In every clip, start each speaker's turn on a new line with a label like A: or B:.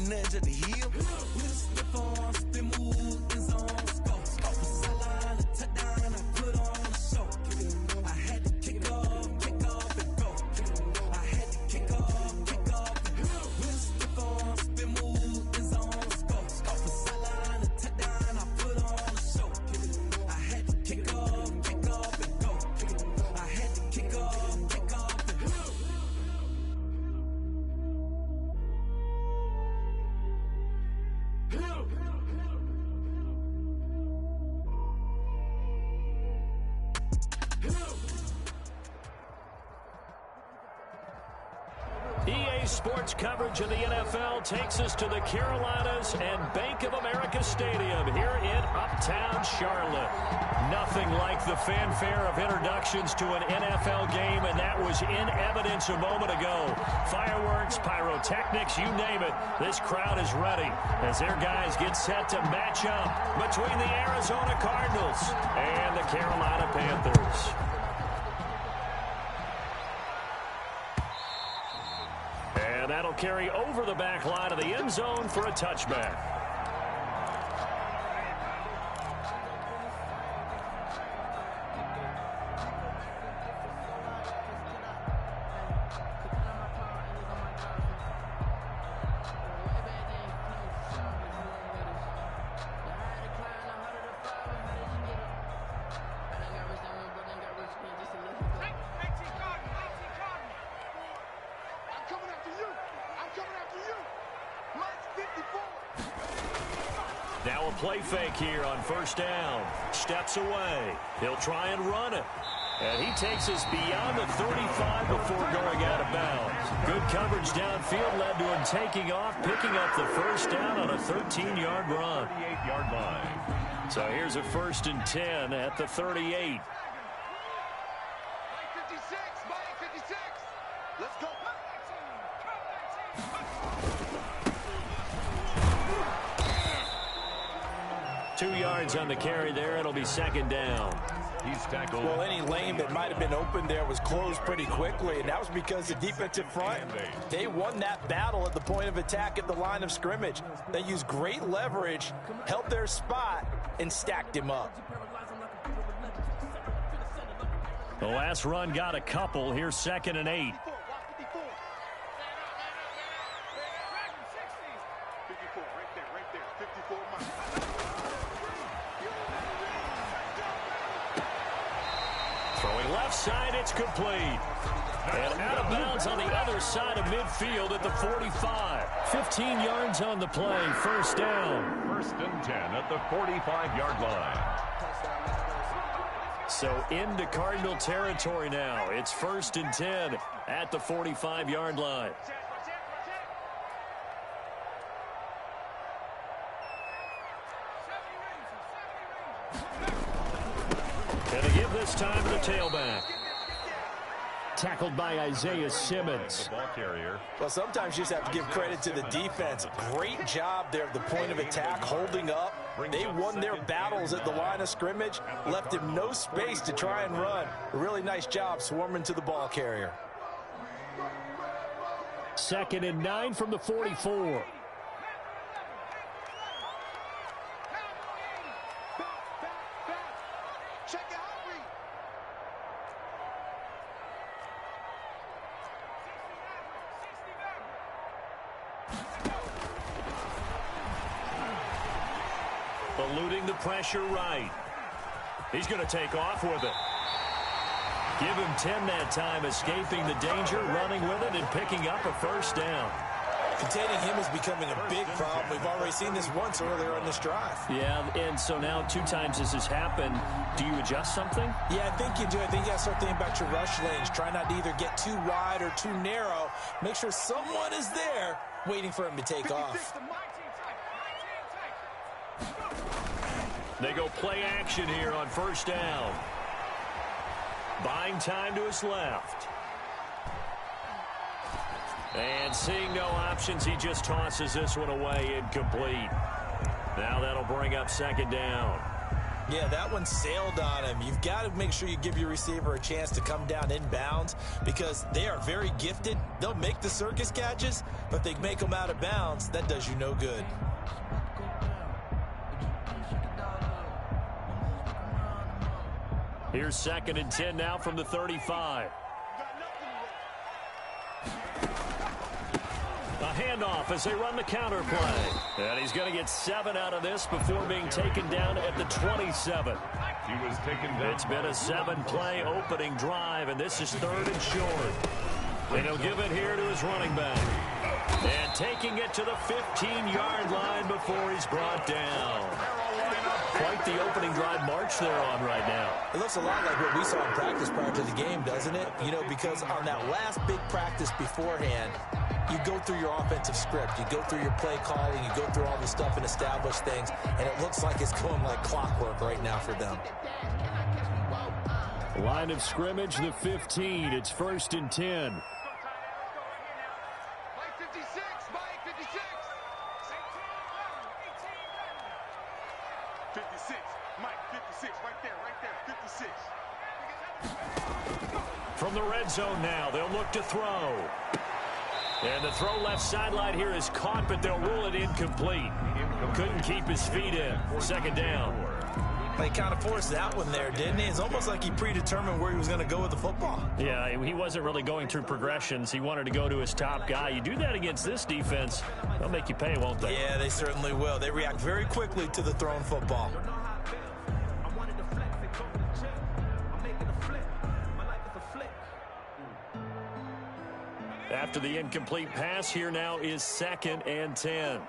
A: the edge of the hill. With a slip on, spin move, end zone, score. Off the sideline, a touchdown, I put on a show. I had to kick off, and go. I had to kick off, and go. With a slip on, spin move, end zone, score. Off the sideline, a touchdown, I put on a show. I had to kick off, and go. I had to kick off, and go.
B: EA Sports coverage of the NFL takes us to the Carolinas and Bank of America Stadium here in Uptown Charlotte. Nothing like the fanfare of introductions to an NFL game, and that was in evidence a moment ago. Fireworks, pyrotechnics, you name it. This crowd is ready as their guys get set to match up between the Arizona Cardinals and the Carolina Panthers. And that'll carry over the back line of the end zone for a touchback. Now a play fake here on first down. Steps away. He'll try and run it. And he takes us beyond the 35 before going out of bounds. Good coverage downfield led to him taking off, picking up the first down on a 13-yard run. 38-yard line. So here's a 1st and 10 at the 38.
C: 56. Let's go.
B: 2 yards on the carry there. It'll be 2nd down.
D: He's tackled.
E: Well, any lane that might have been open there was closed pretty quickly, and that was because the defensive front, they won that battle at the point of attack at the line of scrimmage. They used great leverage, held their spot, and stacked him up.
B: The last run got a couple. Here's 2nd and 8.
C: 54, right there. 54 miles.
B: Throwing left side, it's complete. And out of bounds on the other side of midfield at the 45. 15 yards on the play, 1st down.
D: 1st and 10 at the 45-yard line.
B: So into Cardinal territory now. It's 1st and 10 at the 45-yard line. Gonna give this time to the tailback. Tackled by Isaiah Simmons.
D: The ball carrier.
E: Well, sometimes you just have to give credit to the defense. Great job there at the point of attack, holding up. They won their battles at the line of scrimmage, left him no space to try and run. A really nice job swarming to the ball carrier.
B: 2nd and 9 from the 44. Eluding the pressure right. He's going to take off with it. Give him 10 that time, escaping the danger, running with it, and picking up a 1st down.
E: Containing him is becoming a big problem. We've already seen this once earlier on this drive.
B: Yeah, and so now 2 times this has happened. Do you adjust something?
E: Yeah, I think you do. I think you got to start thinking about your rush lanes. Try not to either get too wide or too narrow. Make sure someone is there waiting for him to take off.
B: They go play action here on 1st down. Buying time to his left. And seeing no options, he just tosses this one away, incomplete. Now that'll bring up 2nd down.
E: Yeah, that one sailed on him. You've got to make sure you give your receiver a chance to come down inbounds because they are very gifted. They'll make the circus catches, but if they make them out of bounds, that does you no good.
B: Here's 2nd and 10 now from the 35. A handoff as they run the counter play. And he's going to get 7 out of this before being taken down at the 27.
D: He was taken down.
B: It's been a 7-play opening drive, and this is 3rd and short. And he'll give it here to his running back. And taking it to the 15-yard line before he's brought down. Quite the opening drive march they're on right now.
E: It looks a lot like what we saw in practice prior to the game, doesn't it? You know, because on that last big practice beforehand, you go through your offensive script, you go through your play calling, you go through all the stuff and establish things, and it looks like it's going like clockwork right now for them.
B: Line of scrimmage, the 15. It's 1st and 10.
C: Mike 56, Mike 56. 56, Mike 56, right there, 56.
B: From the red zone now, they'll look to throw. And the throw left sideline here is caught, but they'll rule it incomplete. Couldn't keep his feet in. 2nd down.
E: He kind of forced that one there, didn't he? It's almost like he predetermined where he was going to go with the football.
B: Yeah, he wasn't really going through progressions. He wanted to go to his top guy. You do that against this defense, they'll make you pay, won't they?
E: Yeah, they certainly will. They react very quickly to the thrown football.
B: After the incomplete pass, here now is 2nd and 10.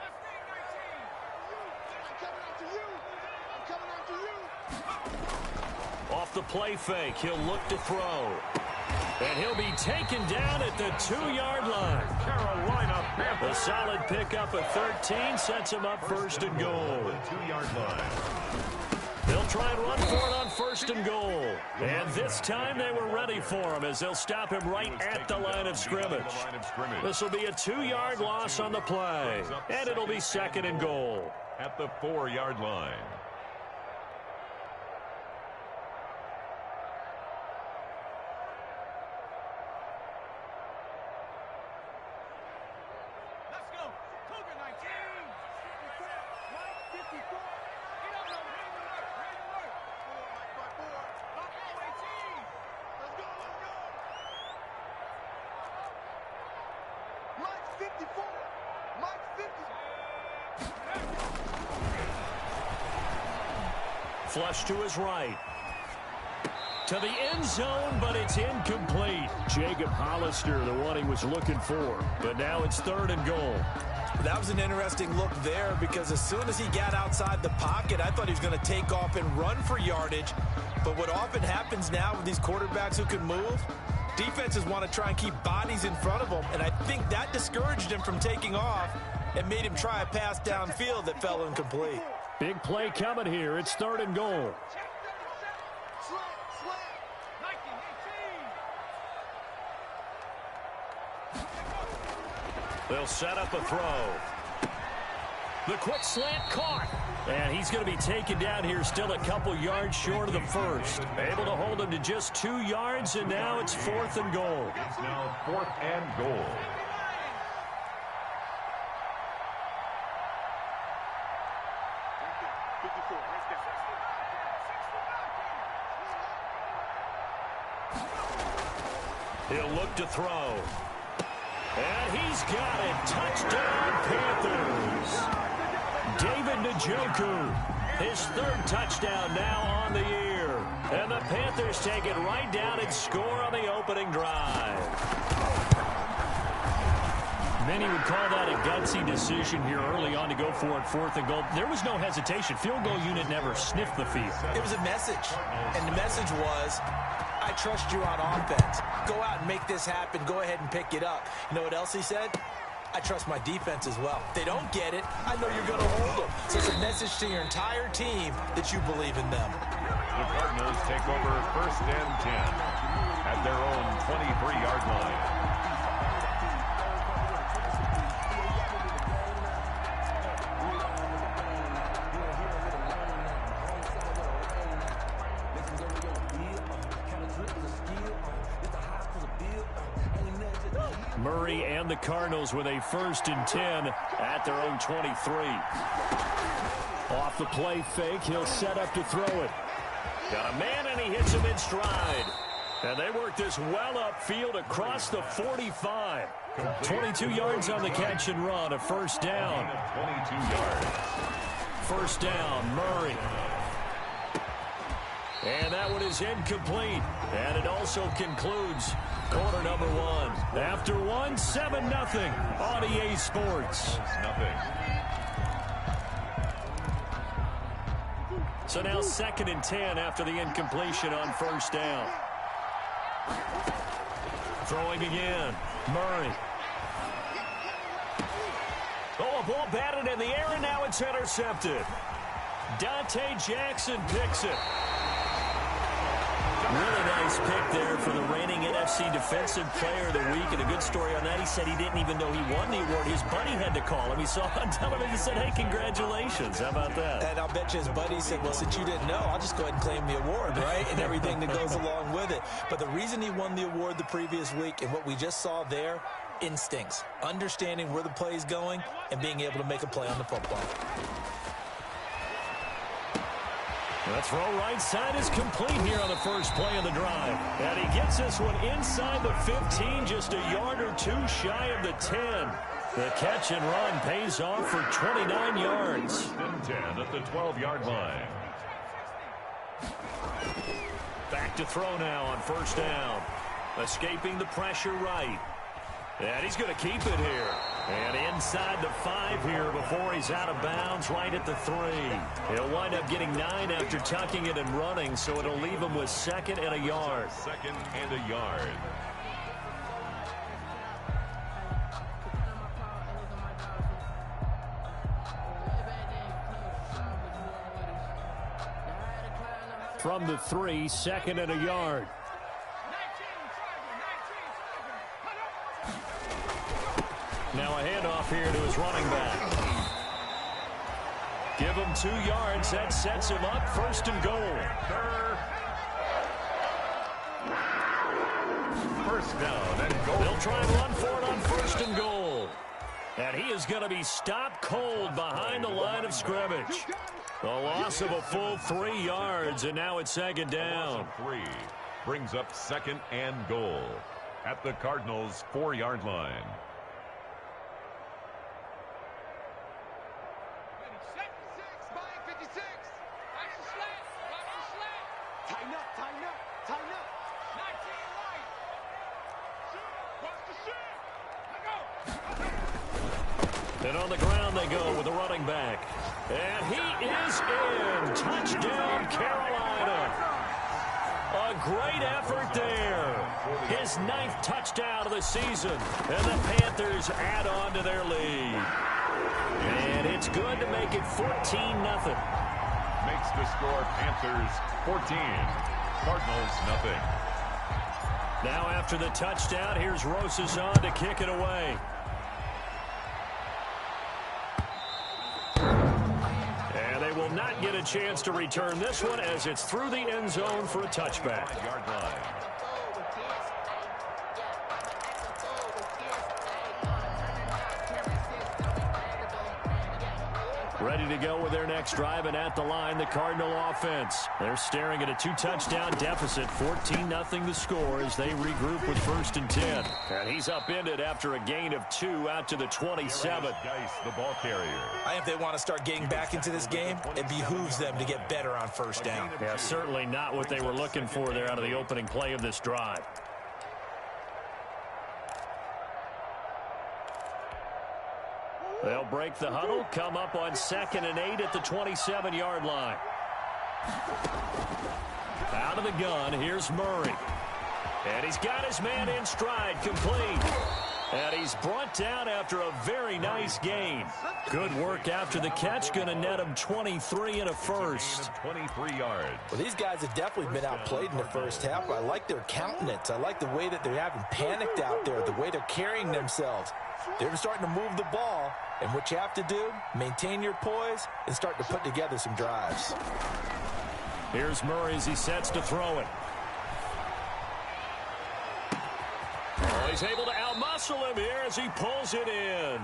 B: Off the play fake, he'll look to throw. And he'll be taken down at the 2-yard line.
D: Carolina Panthers.
B: A solid pickup of 13 sets him up 1st and goal.
D: The 2-yard line.
B: They'll try and run for it on 1st and goal. And this time they were ready for him as they'll stop him right at the line of scrimmage. This will be a 2-yard loss on the play. And it'll be 2nd and goal.
D: At the 4-yard line.
B: Flush to his right. To the end zone, but it's incomplete. Jacob Hollister, the one he was looking for. But now it's 3rd and goal.
E: That was an interesting look there because as soon as he got outside the pocket, I thought he was going to take off and run for yardage. But what often happens now with these quarterbacks who can move, defenses want to try and keep bodies in front of them. And I think that discouraged him from taking off and made him try a pass downfield that fell incomplete.
B: Big play coming here. It's 3rd and goal. They'll set up a throw. The quick slant caught. And he's going to be taken down here still a couple yards short of the 1st. Able to hold him to just 2 yards, and now it's 4th and goal.
D: It's now 4th and goal.
B: He'll look to throw. And he's got it. Touchdown, Panthers. David Njoku, his 3rd touchdown now on the year. And the Panthers take it right down and score on the opening drive. Many would call that a gutsy decision here early on to go for it 4th and goal. There was no hesitation. Field goal unit never sniffed the field.
E: It was a message, and the message was, I trust you on offense. Go out and make this happen. Go ahead and pick it up. You know what else he said? I trust my defense as well. If they don't get it, I know you're going to hold them. So it's a message to your entire team that you believe in them.
D: The Cardinals take over 1st and 10 at their own 23-yard line.
B: Murray and the Cardinals with a 1st and 10 at their own 23. Off the play fake, he'll set up to throw it. Got a man, and he hits him in stride. And they work this well upfield across the 45. 22 yards on the catch and run, a 1st down.
D: 22 yards.
B: 1st down, Murray. And that one is incomplete. And it also concludes quarter number 1. After 1, 7-0 on EA Sports.
D: Nothing.
B: So now 2nd and 10 after the incompletion on 1st down. Throwing again, Murray. Oh, a ball batted in the air, and now it's intercepted. Dante Jackson picks it. Really nice pick there for the reigning NFC Defensive Player of the Week. And a good story on that, he said he didn't even know he won the award. His buddy had to call him. He saw on television and said, hey, congratulations. How about that?
E: And I'll bet you his buddy said, well, since you didn't know, I'll just go ahead and claim the award, right? And everything that goes along with it. But the reason he won the award the previous week and what we just saw there, instincts, understanding where the play is going and being able to make a play on the football.
B: The throw right side is complete here on the first play of the drive. And he gets this one inside the 15, just a yard or 2 shy of the 10. The catch and run pays off for 29 yards.
D: 10 at the 12-yard line.
B: Back to throw now on 1st down. Escaping the pressure right. And he's going to keep it here. And inside the 5 here before he's out of bounds, right at the 3. He'll wind up getting 9 after tucking it and running, so it'll leave him with 2nd and a yard.
D: 2nd and a yard.
B: From the 3, 2nd and a yard. Now a handoff here to his running back. Give him 2 yards. That sets him up 1st and goal.
D: 1st down and goal.
B: They'll try and run for it on 1st and goal. And he is going to be stopped cold behind the line of scrimmage. A loss of a full 3 yards, and now it's 2nd down.
D: 3 brings up 2nd and goal at the Cardinals' 4-yard line.
B: And on the ground they go with the running back. And he is in. Touchdown, Carolina. A great effort there. His 9th touchdown of the season. And the Panthers add on to their lead. And it's good to make it 14-0.
D: Makes the score Panthers 14, Cardinals nothing.
B: Now after the touchdown, here's Rosas on to kick it away. And they will not get a chance to return this one as it's through the end zone for a touchback.
D: 5-yard line.
B: Ready to go with their next drive, and at the line, the Cardinal offense. They're staring at a 2-touchdown deficit, 14-0 the score as they regroup with 1st and 10. And he's upended after a gain of 2 out to the 27.
D: Dice, the ball carrier.
E: I think if they want to start getting back into this game, it behooves them to get better on 1st down.
B: Yeah, certainly not what they were looking for there out of the opening play of this drive. They'll break the huddle, come up on 2nd and 8 at the 27-yard line. Out of the gun, here's Murray. And he's got his man in stride, complete. And he's brought down after a very nice gain. Good work after the catch, going to net him 23 and a first.
D: 23 yards.
E: Well, these guys have definitely been outplayed in the first half, but I like their countenance. I like the way that they're having panicked out there, the way they're carrying themselves. They're starting to move the ball, and what you have to do, maintain your poise and start to put together some drives.
B: Here's Murray as he sets to throw it. Oh, he's able to outmuscle him here as he pulls it in.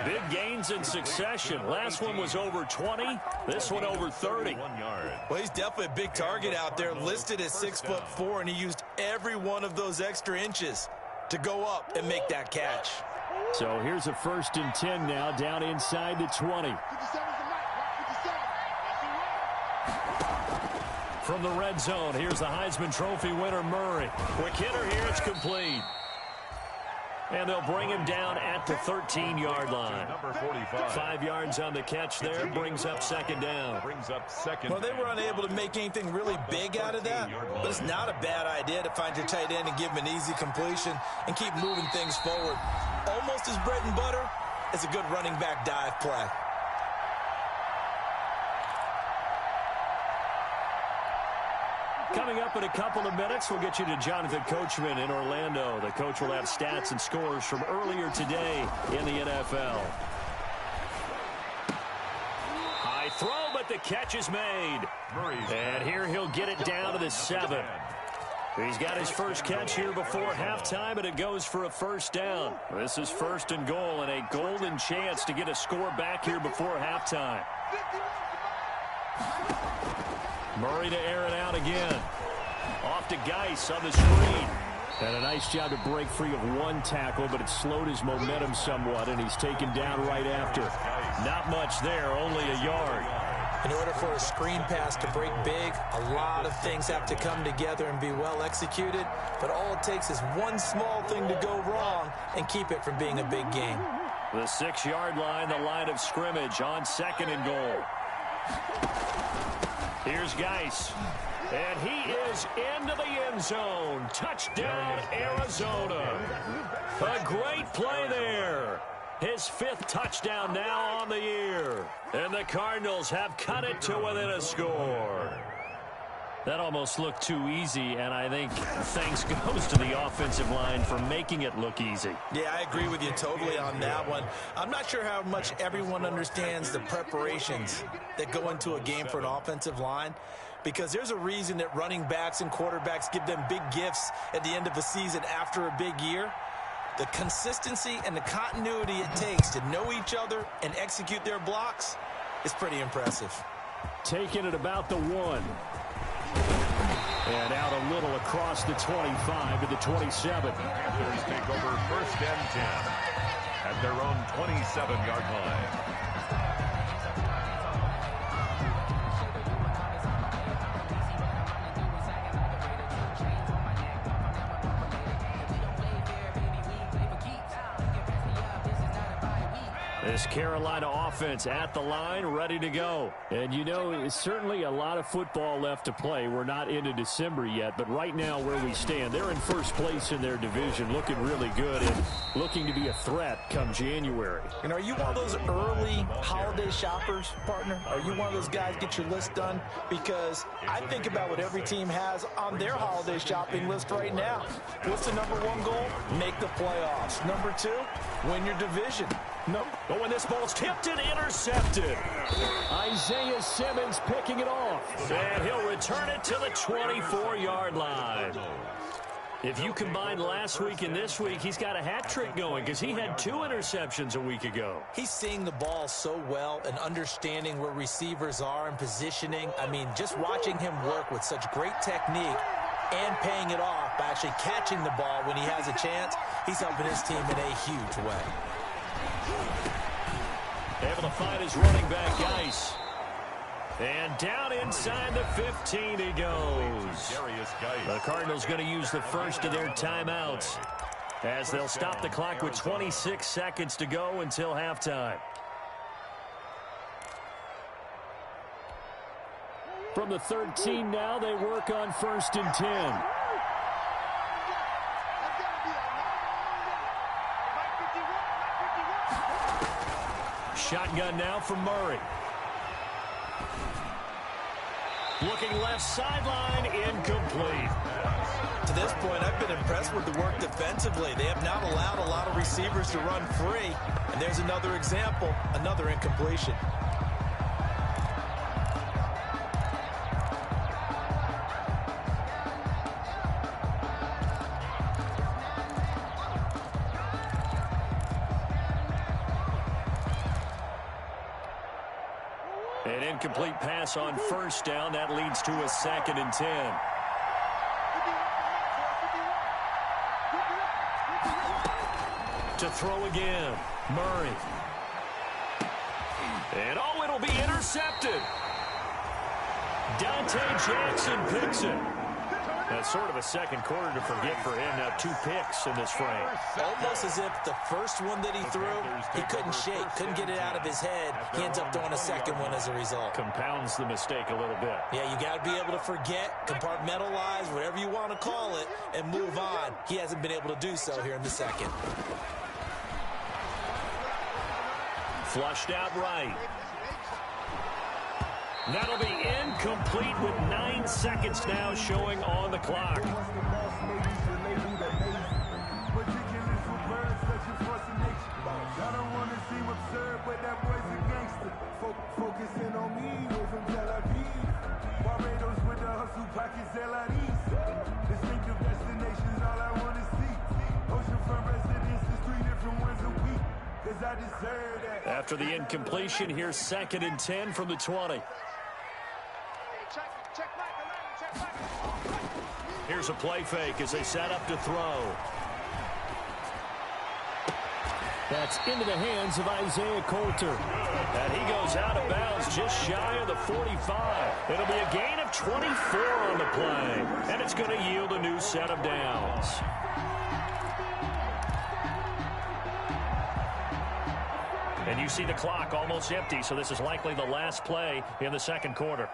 B: Big gains in succession. Last one was over 20. This one over 30.
D: 1 yard.
E: Well, he's definitely a big target out there, listed at 6'4", and he used every one of those extra inches to go up and make that catch.
B: So here's a 1st and 10 now, down inside the 20. From the red zone, here's the Heisman Trophy winner, Murray. Quick hitter here, it's complete. And they'll bring him down at the 13-yard line.
D: Number 45.
B: 5 yards on the catch there, brings up 2nd down.
D: Brings up 2nd.
E: Well, they were unable to make anything really big out of that, but it's not a bad idea to find your tight end and give him an easy completion and keep moving things forward. Almost as bread and butter as a good running back dive play.
B: Coming up in a couple of minutes, we'll get you to Jonathan Coachman in Orlando. The coach will have stats and scores from earlier today in the NFL. High throw, but the catch is made. And here he'll get it down to the 7. He's got his first catch here before halftime, and it goes for a 1st down. This is 1st and goal, and a golden chance to get a score back here before halftime. Murray to air it out again. Off to Geis on the screen. And a nice job to break free of one tackle, but it slowed his momentum somewhat, and he's taken down right after. Not much there, only a yard.
E: In order for a screen pass to break big, a lot of things have to come together and be well executed, but all it takes is one small thing to go wrong and keep it from being a big game.
B: The 6-yard line, the line of scrimmage on 2nd and goal. Here's Geis. And he is into the end zone. Touchdown, Arizona. A great play there. His 5th touchdown now on the year. And the Cardinals have cut it to within a score. That almost looked too easy, and I think thanks goes to the offensive line for making it look easy.
E: Yeah, I agree with you totally on that one. I'm not sure how much everyone understands the preparations that go into a game for an offensive line, because there's a reason that running backs and quarterbacks give them big gifts at the end of a season after a big year. The consistency and the continuity it takes to know each other and execute their blocks is pretty impressive.
B: Taking it about the 1. And out a little across the 25 to the 27.
D: Panthers take over 1st and 10 at their own 27-yard line.
B: This Carolina offense at the line, ready to go. And, you know, it's certainly a lot of football left to play. We're not into December yet, but right now where we stand, they're in 1st place in their division, looking really good and looking to be a threat come January.
E: And are you one of those early holiday shoppers, partner? Are you one of those guys get your list done? Because I think about what every team has on their holiday shopping list right now. What's the number 1 goal? Make the playoffs. Number 2, win your division. No.
B: But when this ball's tipped and intercepted, Isaiah Simmons picking it off. And he'll return it to the 24-yard line. If you combine last week and this week, he's got a hat trick going because he had 2 interceptions a week ago.
E: He's seeing the ball so well and understanding where receivers are and positioning. I mean, just watching him work with such great technique and paying it off by actually catching the ball when he has a chance, he's helping his team in a huge way.
B: Able to find his running back, Geis. And down inside the 15 he goes. The Cardinals going to use the first of their timeouts as they'll stop the clock with 26 seconds to go until halftime. From the 13 now, they work on 1st and 10. Shotgun now from Murray. Looking left sideline, incomplete.
E: To this point, I've been impressed with the work defensively. They have not allowed a lot of receivers to run free. And there's another example, another incompletion.
B: An incomplete pass on first down. That leads to a 2nd and 10. To throw again, Murray. And oh, it'll be intercepted. Dante Jackson picks it. That's sort of a second quarter to forget for him. Now 2 picks in this frame.
E: Almost as if the first one that he threw, he couldn't shake, couldn't get it out of his head. He ends up throwing a second one as a result.
B: Compounds the mistake a little bit.
E: Yeah, you got to be able to forget, compartmentalize, whatever you want to call it, and move on. He hasn't been able to do so here in the second.
B: Flushed out right. That'll be incomplete with 9 seconds now showing on the clock. After the incompletion, here's 2nd and 10 from the 20. Here's a play fake as they set up to throw. That's into the hands of Isaiah Coulter. And he goes out of bounds just shy of the 45. It'll be a gain of 24 on the play. And it's going to yield a new set of downs. And you see the clock almost empty, so this is likely the last play in the second quarter.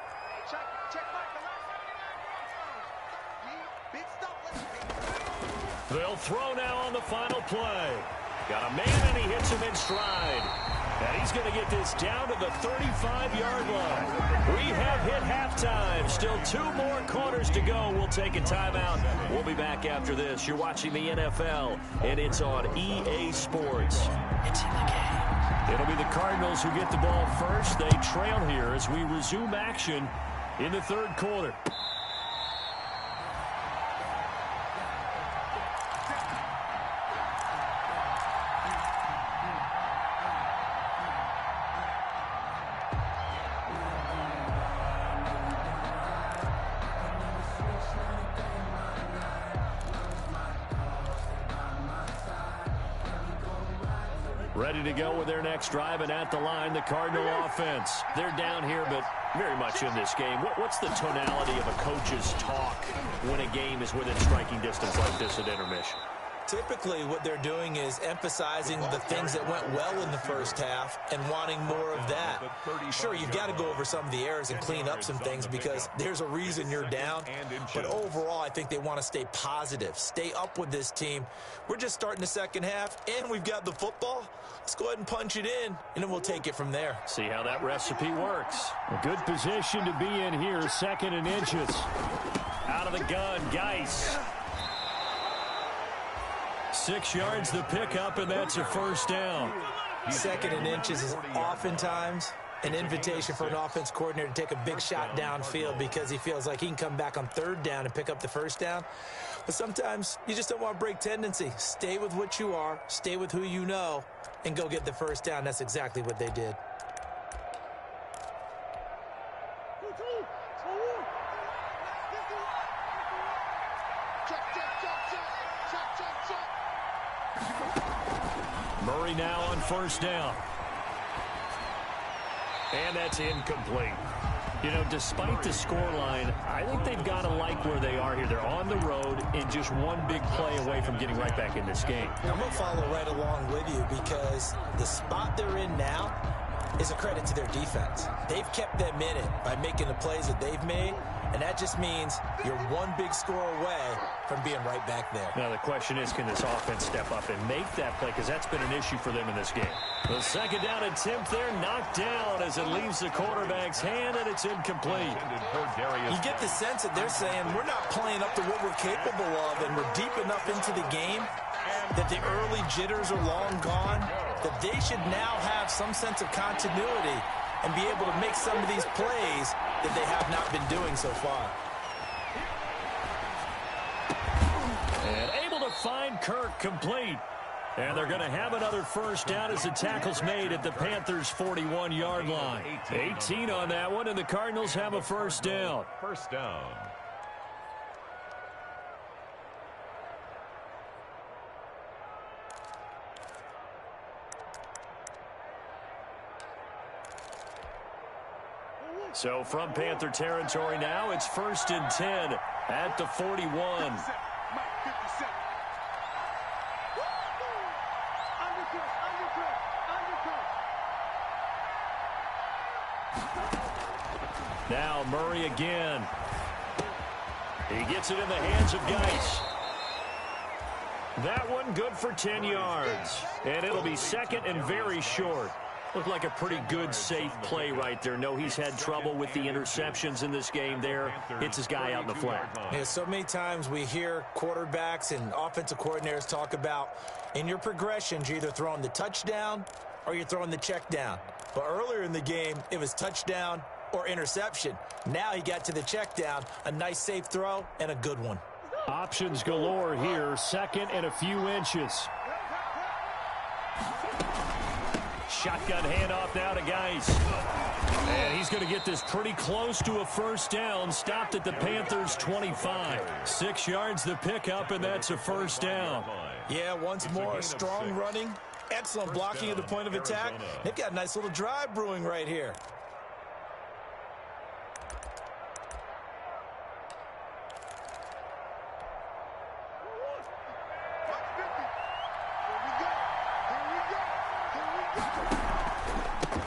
B: They'll throw now on the final play. Got a man, and he hits him in stride. And he's going to get this down to the 35-yard line. We have hit halftime. Still 2 more quarters to go. We'll take a timeout. We'll be back after this. You're watching the NFL, and it's on EA Sports. It's in the game. It'll be the Cardinals who get the ball first. They trail here as we resume action in the third quarter. Ready to go with their next drive, and at the line, the Cardinal offense. They're down here, but very much in this game. What's the tonality of a coach's talk when a game is within striking distance like this at intermission?
E: Typically, what they're doing is emphasizing the things that went well in the first half and wanting more of that. Sure, you've got to go over some of the errors and clean up some things because there's a reason you're down. But overall, I think they want to stay positive, stay up with this team. We're just starting the second half, and we've got the football. Let's go ahead and punch it in, and then we'll take it from there.
B: See how that recipe works. A good position to be in here, 2nd and inches. Out of the gun, Geis. 6 yards the pickup, and that's a first down.
E: 2nd and inches is oftentimes an invitation for an offense coordinator to take a big shot downfield because he feels like he can come back on 3rd down and pick up the first down. But sometimes you just don't want to break tendency. Stay with what you are, stay with who you know, and go get the first down. That's exactly what they did.
B: Murray now on first down. And that's incomplete. You know, despite the scoreline, I think they've got to like where they are here. They're on the road and just one big play away from getting right back in this game.
E: I'm going to follow right along with you because the spot they're in now is a credit to their defense. They've kept them in it by making the plays that they've made, and that just means you're one big score away from being right back there.
B: Now the question is, can this offense step up and make that play? Because that's been an issue for them in this game. The second down attempt there knocked down as it leaves the quarterback's hand, and it's incomplete.
E: You get the sense that they're saying we're not playing up to what we're capable of, and we're deep enough into the game that the early jitters are long gone, that they should now have some sense of continuity and be able to make some of these plays that they have not been doing so far.
B: And able to find Kirk complete. And they're going to have another first down as the tackle's made at the Panthers' 41-yard line. 18 on that one, and the Cardinals have a first down.
D: First down.
B: So from Panther territory now, it's 1st and 10 at the 41.
C: Mike, 57.
B: Now Murray again. He gets it in the hands of Geis. That one good for 10 yards. And it'll be second and very short. Looked like a pretty good, safe play right there. No, he's had trouble with the interceptions in this game there. Hits his guy out in the flat.
E: Yeah, so many times we hear quarterbacks and offensive coordinators talk about in your progressions, you're either throwing the touchdown or you're throwing the check down. But earlier in the game, it was touchdown or interception. Now he got to the check down, a nice safe throw, and a good one.
B: Options galore here, second and a few inches. Shotgun handoff now to Geis. And he's going to get this pretty close to a first down. Stopped at the Panthers' 25. 6 yards the pickup, and that's a first down.
E: Yeah, once more, strong running, excellent blocking at the point of attack. They've got a nice little drive brewing right here.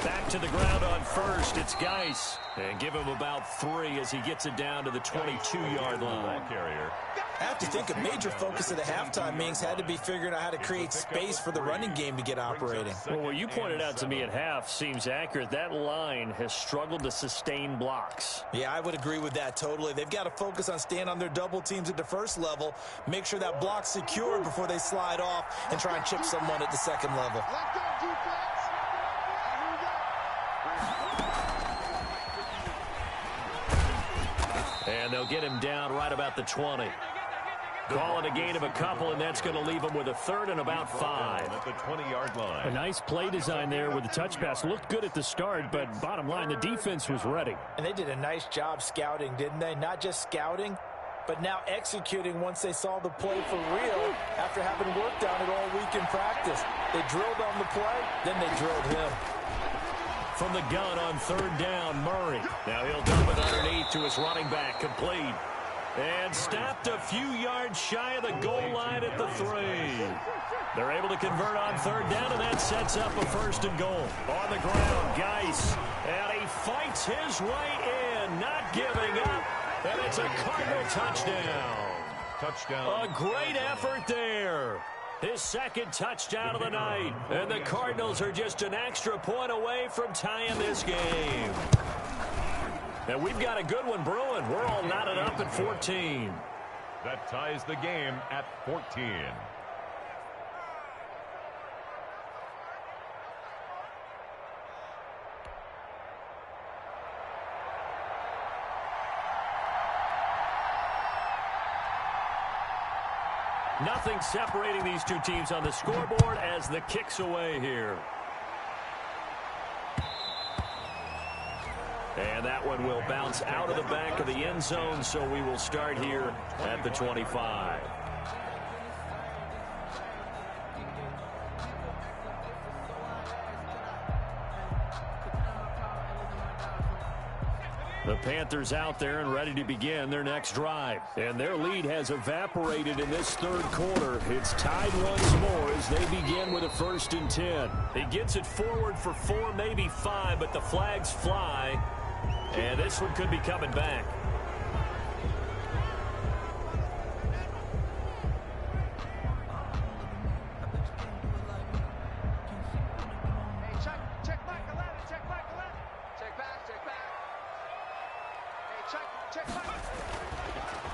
B: Back to the ground on first. It's Geis. And give him about 3 as he gets it down to the 22-yard line.
E: I have to think a major focus of the halftime meetings had to be figuring out how to create space for the running game to get operating.
B: Well, what you pointed out to me at half seems accurate. That line has struggled to sustain blocks.
E: Yeah, I would agree with that totally. They've got to focus on staying on their double teams at the first level, make sure that block's secure before they slide off and try and chip someone at the second level.
B: And they'll get him down right about the 20. Call it a gain of a couple, and that's going to leave him with a third and about 5.
D: At the 20-yard line.
B: A nice play design there with the touch pass. Looked good at the start, but bottom line, the defense was ready.
E: And they did a nice job scouting, didn't they? Not just scouting, but now executing once they saw the play for real after having worked on it all week in practice. They drilled on the play, then they drilled him.
B: From the gun on third down, Murray. Now he'll dump it underneath to his running back, complete. And stopped a few yards shy of the goal line at the 3. They're able to convert on third down, and that sets up a first and goal. On the ground, Geis. And he fights his way in, not giving up. And it's a Cardinal touchdown.
D: Touchdown.
B: A great effort there. His second touchdown of the night. And the Cardinals are just an extra point away from tying this game. And we've got a good one brewing. We're all knotted up at 14.
D: That ties the game at 14.
B: Nothing separating these two teams on the scoreboard as the kick's away here. And that one will bounce out of the back of the end zone, so we will start here at the 25. The Panthers out there and ready to begin their next drive. And their lead has evaporated in this third quarter. It's tied once more as they begin with a 1st and 10. He gets it forward for 4, maybe 5, but the flags fly. And this one could be coming back.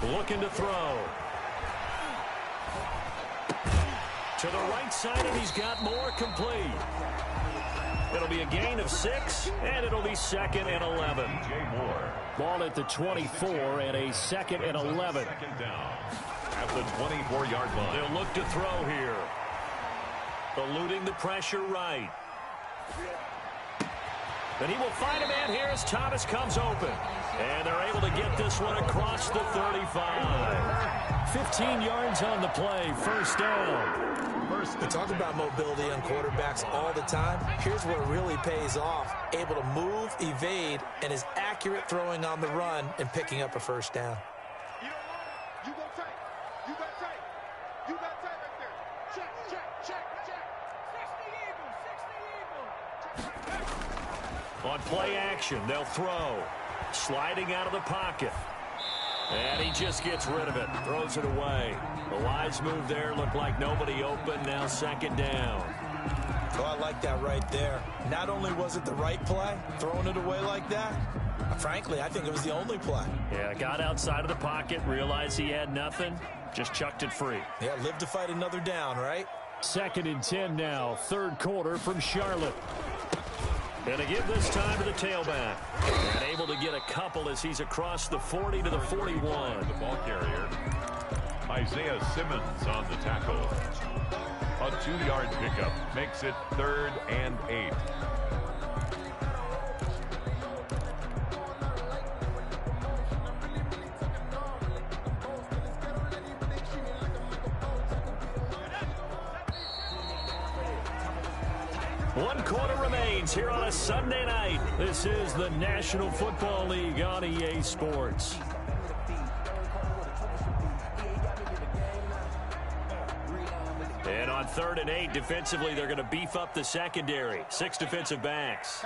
B: Looking to throw. To the right side, and he's got more, complete. It'll be a gain of 6, and it'll be 2nd and 11. Ball at the 24 and a 2nd and 11.
D: Second down at the 24-yard line.
B: They'll look to throw here. eluding the pressure right. And he will find a man here as Thomas comes open. And they're able to get this one across the 35. 15 yards on the play, first down.
E: We talk about mobility on quarterbacks all the time. Here's where it really pays off. Able to move, evade, and is accurate throwing on the run and picking up a first down.
C: You don't want it. You go tight. You got tight. You got tight right there. Check, check, check, check. 60 Eagles. 60 Eagles.
B: On play action, they'll throw. Sliding out of the pocket. And he just gets rid of it. Throws it away. The wise move there. Looked like nobody open. Now second down.
E: Oh, I like that right there. Not only was it the right play, throwing it away like that, frankly, I think it was the only play.
B: Yeah, got outside of the pocket, realized he had nothing, just chucked it free.
E: Yeah, live to fight another down, right?
B: 2nd and 10 now, third quarter from Charlotte. And to give this time to the tailback. And able to get a couple as he's across the 40 to the 41.
D: The ball carrier, Isaiah Simmons on the tackle. A 2-yard pickup makes it 3rd and 8.
B: One quarter remains here on a Sunday night. This is the National Football League on EA Sports. And on 3rd and 8, defensively, they're going to beef up the secondary. 6 defensive backs.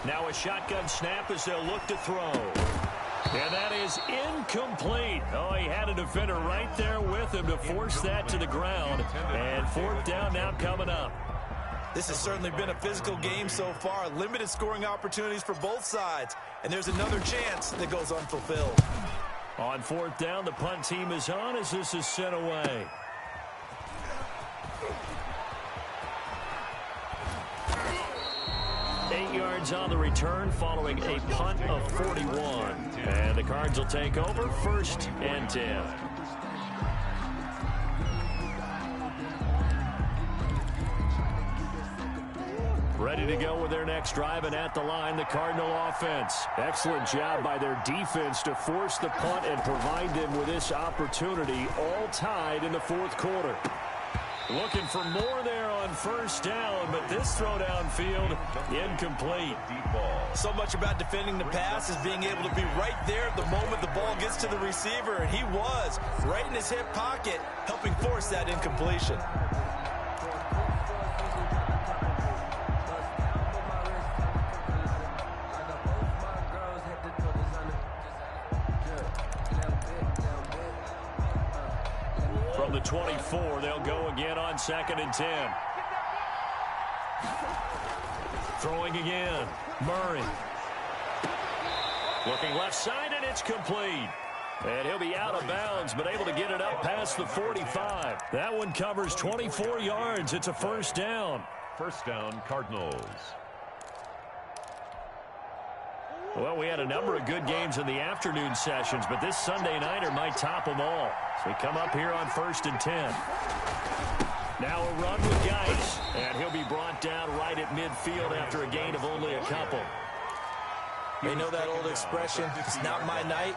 B: Now a shotgun snap as they'll look to throw. And that is incomplete. Oh, he had a defender right there with him to force that to the ground. And 4th down now coming up.
E: This has certainly been a physical game so far. Limited scoring opportunities for both sides. And there's another chance that goes unfulfilled.
B: On 4th down, the punt team is on as this is sent away. On the return following a punt of 41. And the Cards will take over 1st and 10. Ready to go with their next drive, and at the line, the Cardinal offense. Excellent job by their defense to force the punt and provide them with this opportunity, all tied in the 4th quarter. Looking for more there on 1st down, but this throw downfield, incomplete.
D: Deep ball.
E: So much about defending the pass is being able to be right there at the moment the ball gets to the receiver, and he was right in his hip pocket, helping force that incompletion.
B: From the 24, they'll go again on 2nd and 10. Throwing again. Murray. Looking left side, and it's complete. And he'll be out of bounds, but able to get it up past the 45. That one covers 24 yards. It's a 1st down.
D: 1st down, Cardinals.
B: Well, we had a number of good games in the afternoon sessions, but this Sunday nighter might top them all. So we come up here on 1st and 10. Now a run with Geis, and he'll be brought down right at midfield after a gain of only a couple.
E: You know that old expression, it's not my night?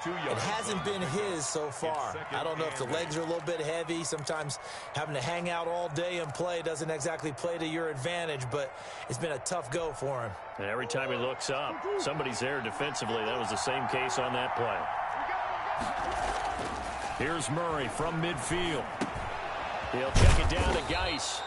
E: It hasn't been his so far. I don't know if the legs are a little bit heavy. Sometimes having to hang out all day and play doesn't exactly play to your advantage, but it's been a tough go for him.
B: And every time he looks up, somebody's there defensively. That was the same case on that play. Here's Murray from midfield. He'll check it down to Geis.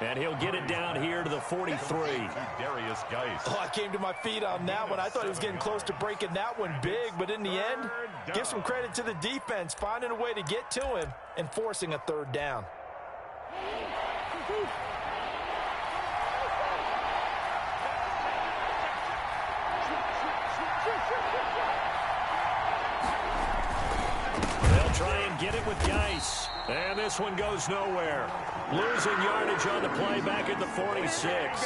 B: And he'll get it down here to the 43.
D: Darius Geis.
E: Oh, I came to my feet on that one. I thought he was getting close to breaking that one big, but in the end, give some credit to the defense, finding a way to get to him and forcing a 3rd down.
B: They'll try and get it with Geis. And this one goes nowhere. Losing yardage on the play back at the 46.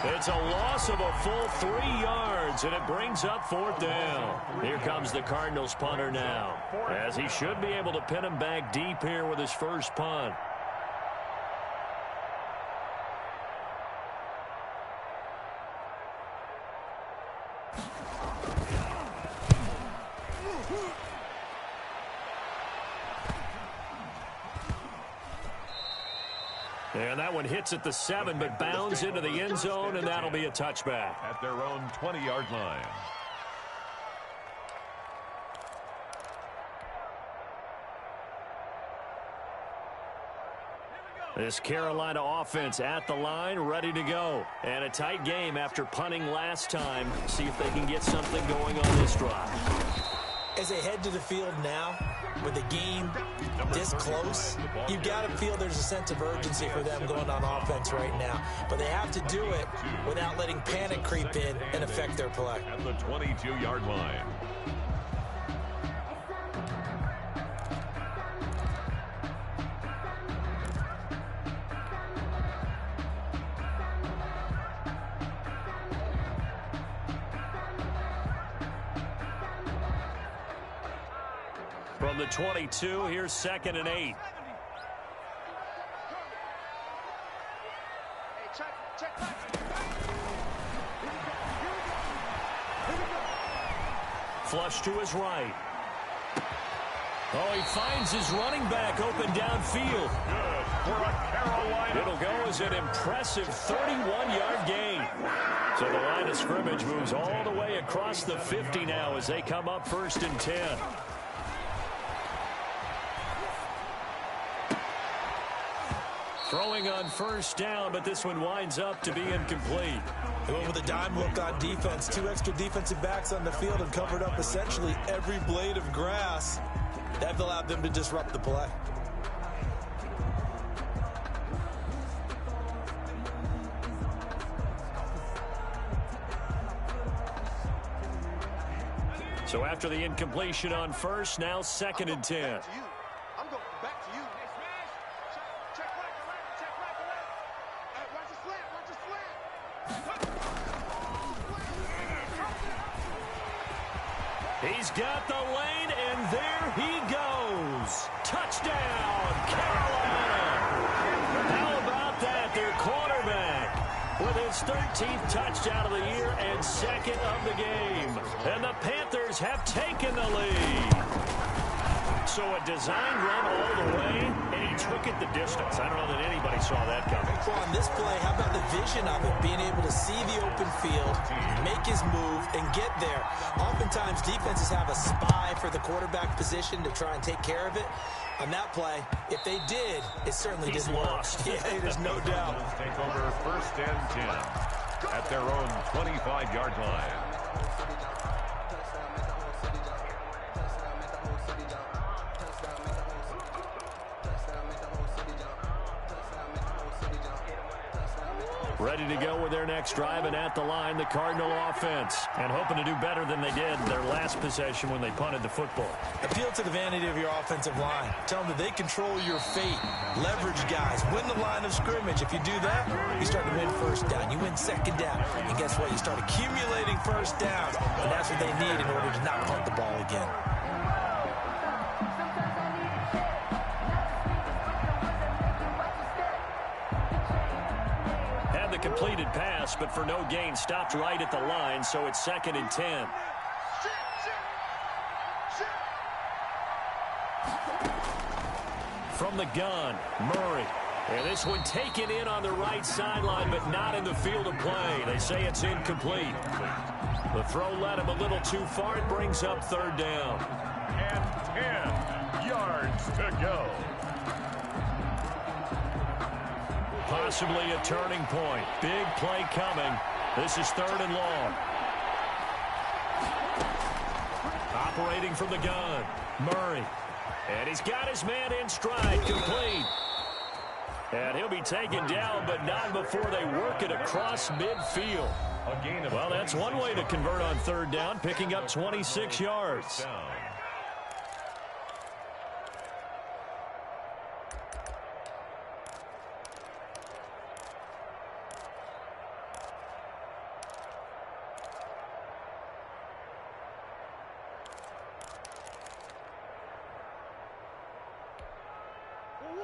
B: It's a loss of a full 3 yards, and it brings up 4th down. Here comes the Cardinals punter now, as he should be able to pin him back deep here with his first punt. And that one hits at the 7, but bounds into the end zone, and that'll be a touchback.
D: At their own 20-yard line.
B: This Carolina offense at the line, ready to go. And a tight game after punting last time. See if they can get something going on this drive.
E: As they head to the field now, with the game this close, you've got to feel there's a sense of urgency for them going on offense right now. But they have to do it without letting panic creep in and affect their play.
D: At the 22-yard line.
B: From the 22, here's 2nd and 8.
C: Hey, check back.
B: Flush to his right. Oh, he finds his running back open downfield.
D: Good for a Carolina.
B: It'll go as an impressive 31-yard gain. So the line of scrimmage moves all the way across the 50 now as they come up 1st and 10. Throwing on 1st down, but this one winds up to be incomplete.
E: They went with a dime hook on defense. 2 extra defensive backs on the field and covered up essentially every blade of grass. That allowed them to disrupt the play.
B: So after the incompletion on 1st, now 2nd and 10.
C: I'm going back to you. Check right to left. Check right to left. Hey, watch the slant. Watch the slant.
B: He's got the lane, and there he goes. Touchdown, Carolina. How about that? Their quarterback with his 13th touchdown of the year and 2nd of the game. And the Panthers have taken the lead. So a design run all the way, and he took it the distance. I don't know that anybody saw that coming.
E: Well, on this play, how about the vision of it? Being able to see the open field, make his move, and get there. Oftentimes, defenses have a spy for the quarterback position to try and take care of it. On that play, if they did, it certainly didn't work. Yeah, there's no doubt.
D: Take over 1st and 10 at their own 25-yard line.
B: Ready to go with their next drive, and at the line, the Cardinal offense. And hoping to do better than they did their last possession when they punted the football.
E: Appeal to the vanity of your offensive line. Tell them that they control your fate. Leverage guys. Win the line of scrimmage. If you do that, you start to win 1st down. You win 2nd down. And guess what? You start accumulating 1st downs. And that's what they need in order to not punt the ball again.
B: Completed pass, but for no gain, stopped right at the line, so it's 2nd and 10. From the gun, Murray. And this one taken in on the right sideline, but not in the field of play. They say it's incomplete. The throw led him a little too far. It brings up 3rd down.
D: And 10 yards to go.
B: Possibly a turning point. Big play coming. This is 3rd and long. Operating from the gun, Murray. And he's got his man in stride, complete. And he'll be taken down, but not before they work it across midfield. Well, that's one way to convert on 3rd down, picking up 26 yards.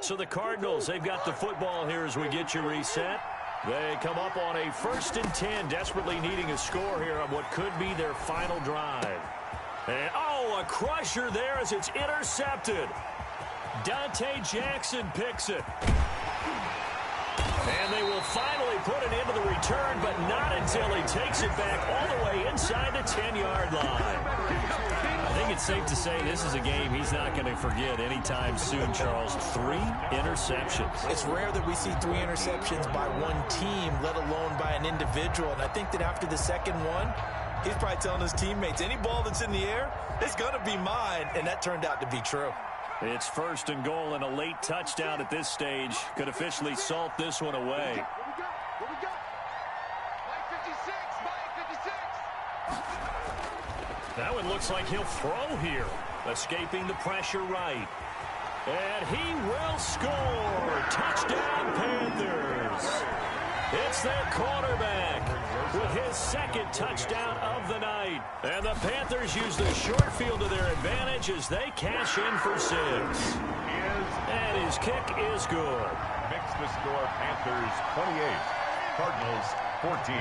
B: So the Cardinals, they've got the football here as we get you reset. They come up on a 1st and 10, desperately needing a score here on what could be their final drive. And, oh, a crusher there as it's intercepted. Dante Jackson picks it. And they will finally put it into the return, but not until he takes it back all the way inside the 10-yard line. I think it's safe to say this is a game he's not going to forget anytime soon, Charles. 3 interceptions.
E: It's rare that we see 3 interceptions by one team, let alone by an individual. And I think that after the second one, he's probably telling his teammates, any ball that's in the air, it's going to be mine. And that turned out to be true.
B: It's 1st and goal, and a late touchdown at this stage could officially salt this one away.
C: What we got? Mike 56, Mike 56.
B: That one looks like he'll throw here, escaping the pressure right. And he will score. Touchdown, Panthers. It's their quarterback with his 2nd touchdown of the night. And the Panthers use the short field to their advantage as they cash in for 6. And his kick is good.
D: Makes the score Panthers 28, Cardinals 14.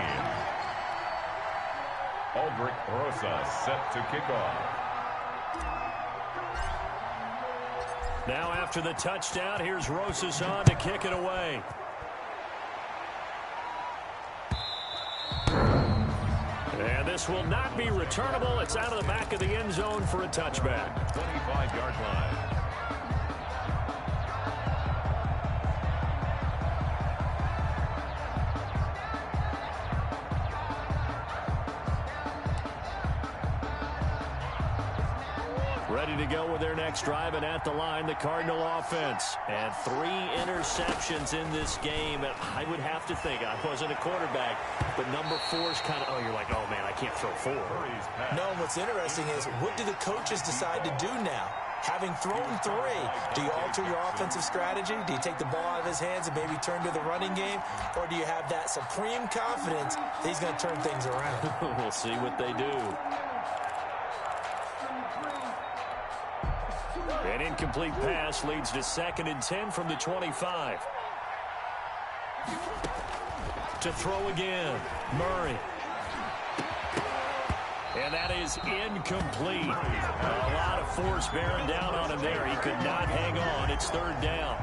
D: Aldrich Rosas set to kick off.
B: Now after the touchdown, here's Rosas on to kick it away. And this will not be returnable. It's out of the back of the end zone for a touchback.
D: 25-yard line.
B: Ready to go with their next drive, and at the line, the Cardinal offense. And 3 interceptions in this game. And I would have to think, I wasn't a quarterback, but number 4 is kind of, oh, you're like, oh, man, I can't throw 4.
E: No, and what's interesting is, what do the coaches decide to do now? Having thrown 3, do you alter your offensive strategy? Do you take the ball out of his hands and maybe turn to the running game? Or do you have that supreme confidence that he's going to turn things around?
B: We'll see what they do. An incomplete pass leads to 2nd and 10 from the 25. To throw again, Murray. And that is incomplete. A lot of force bearing down on him there. He could not hang on. It's 3rd down.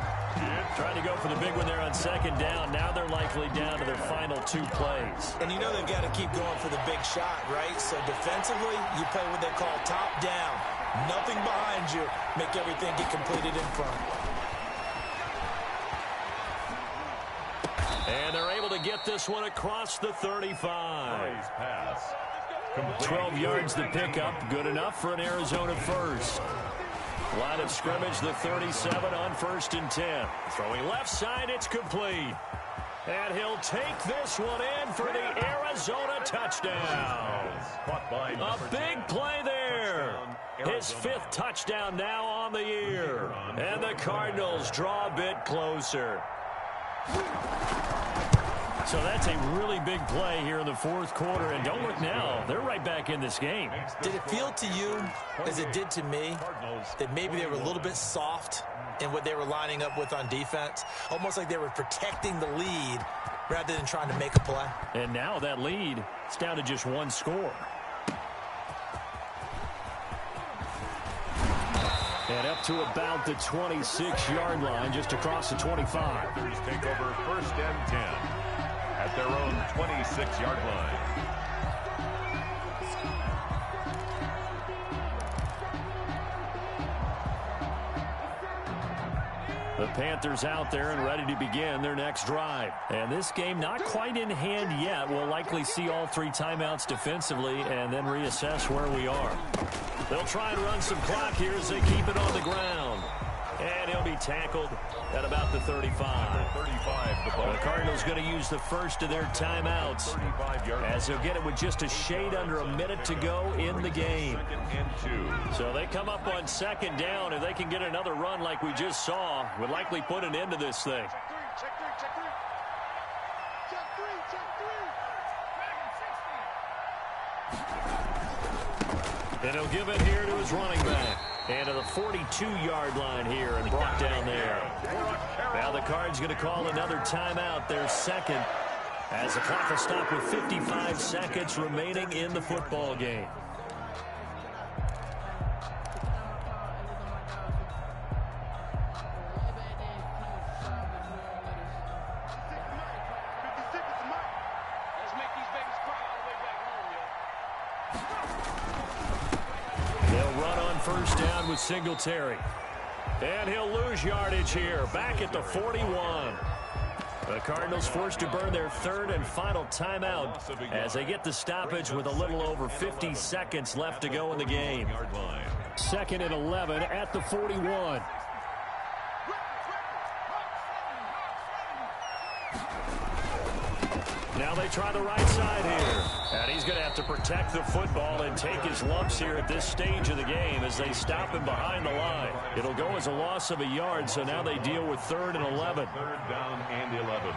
B: Trying to go for the big one there on 2nd down. Now they're likely down to their final 2 plays.
E: And you know they've got to keep going for the big shot, right? So defensively, you play what they call top down. Nothing behind you. Make everything get completed in front.
B: And they're able to get this one across the 35.
D: Nice pass.
B: 12 yards to pick up. Good enough for an Arizona first. Line of scrimmage, the 37 on 1st and 10. Throwing left side, it's complete. And he'll take this one in for the Arizona touchdown. A big play there. His 5th touchdown now on the year. And the Cardinals draw a bit closer. So that's a really big play here in the 4th quarter. And don't look now, they're right back in this game.
E: Did it feel to you, as it did to me, that maybe they were a little bit soft in what they were lining up with on defense? Almost like they were protecting the lead rather than trying to make a play.
B: And now that lead, it's down to just 1 score. And up to about the 26-yard line, just across the 25.
D: Panthers take over 1st and 10 at their own 26-yard line.
B: The Panthers out there and ready to begin their next drive. And this game not quite in hand yet. We'll likely see all 3 timeouts defensively and then reassess where we are. They'll try and run some clock here as they keep it on the ground. And he'll be tackled at about the 35. The Cardinals going to use the first of their timeouts as they'll get it with just a shade under a minute to go in the game. So they come up on 2nd down. If they can get another run like we just saw, would likely put an end to this thing.
C: Check three.
B: And he'll give it here to his running back. And to the 42-yard line here and brought down there. Now the Cards going to call another timeout, their second, as the clock will stop with 55 seconds remaining in the football game. First down with Singletary. And he'll lose yardage here. Back at the 41. The Cardinals forced to burn their third and final timeout as they get the stoppage with a little over 50 seconds left to go in the game. Second and 11 at the 41. Now they try the right side here. And he's going to have to protect the football and take his lumps here at this stage of the game as they stop him behind the line. It'll go as a loss of a yard, so now they deal with 3rd and 11.
D: Third down and 11.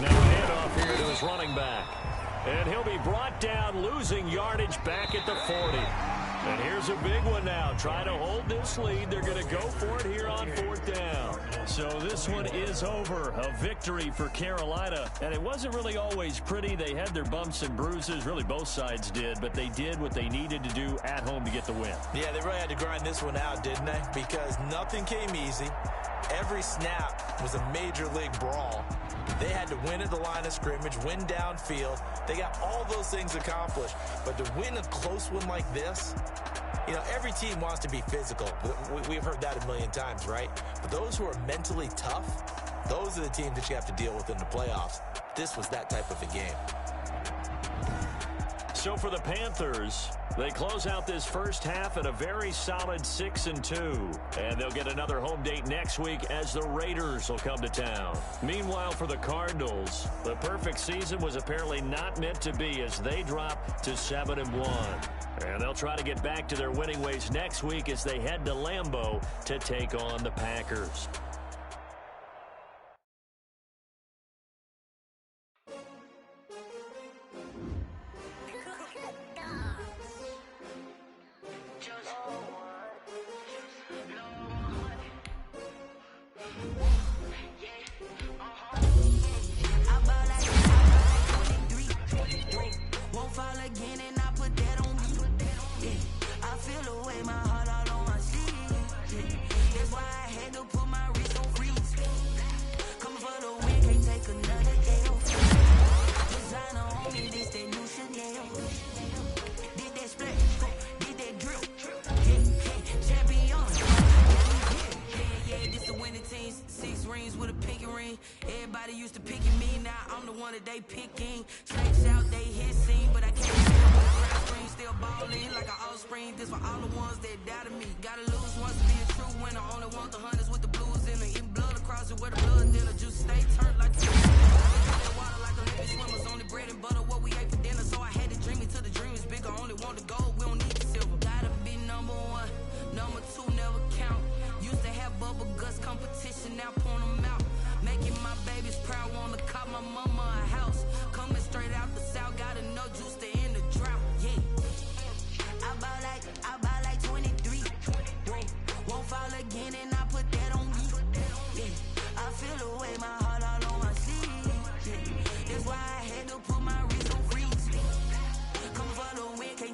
B: Now a handoff here to his running back. And he'll be brought down, losing yardage back at the 40. And here's a big one now. Try to hold this lead. They're going to go for it here on 4th down. So this one is over. A victory for Carolina. And it wasn't really always pretty. They had their bumps and bruises. Really, both sides did. But they did what they needed to do at home to get the win.
E: Yeah, they really had to grind this one out, didn't they? Because nothing came easy. Every snap was a major league brawl. They had to win at the line of scrimmage, win downfield. They got all those things accomplished. But to win a close one like this, you know, every team wants to be physical. We've heard that a million times, right? But those who are mentally tough, those are the teams that you have to deal with in the playoffs. This was that type of a game.
B: So for the Panthers, they close out this first half at a very solid 6-2. And they'll get another home date next week as the Raiders will come to town. Meanwhile, for the Cardinals, the perfect season was apparently not meant to be as they drop to 7-1. And they'll try to get back to their winning ways next week as they head to Lambeau to take on the Packers.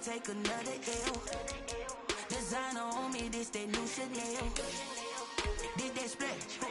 A: Take another L. Designer on me, this that new Chanel. Did that split.